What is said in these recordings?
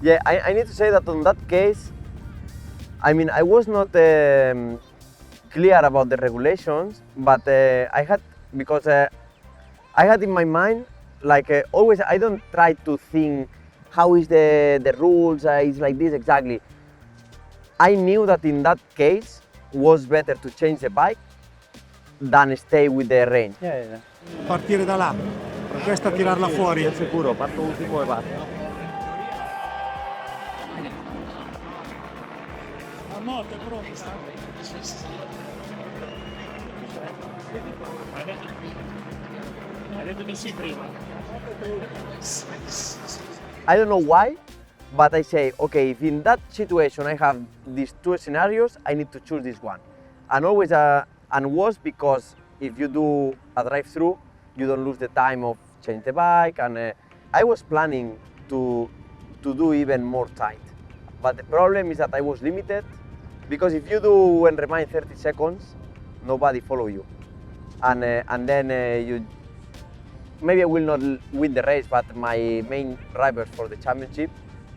Yeah, I need to say that on that case, I mean, I was not clear about the regulations, but I had in my mind, like always, I don't try to think how is the rules, it's like this exactly. I knew that in that case was better to change the bike than stay with the range. Yeah. Partire da là, con questa tirarla fuori. È sicuro, parto ultimo e basta. La moto è pronta. Hai detto di sì prima. I don't know why, but I say, okay, if in that situation I have these two scenarios, I need to choose this one. And always, and was because if you do a drive-through, you don't lose the time of change the bike. And I was planning to do even more tight. But the problem is that I was limited, because if you do and remain 30 seconds, nobody follow you. And then you maybe I will not win the race, but my main drivers for the championship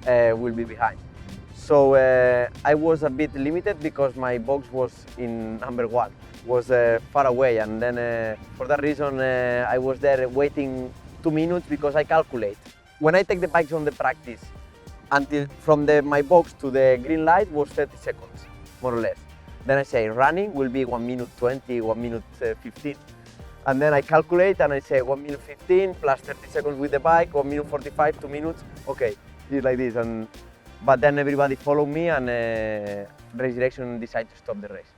will be behind. So I was a bit limited because my box was in number 1, was far away, and then for that reason I was there waiting 2 minutes because I calculate. When I take the bikes on the practice, until from my box to the green light was 30 seconds, more or less. Then I say running will be 1 minute 20, 1 minute 15. And then I calculate and I say 1 minute 15 plus 30 seconds with the bike, 1 minute 45, 2 minutes. Okay, it's like this. But then everybody followed me, and race direction decided to stop the race.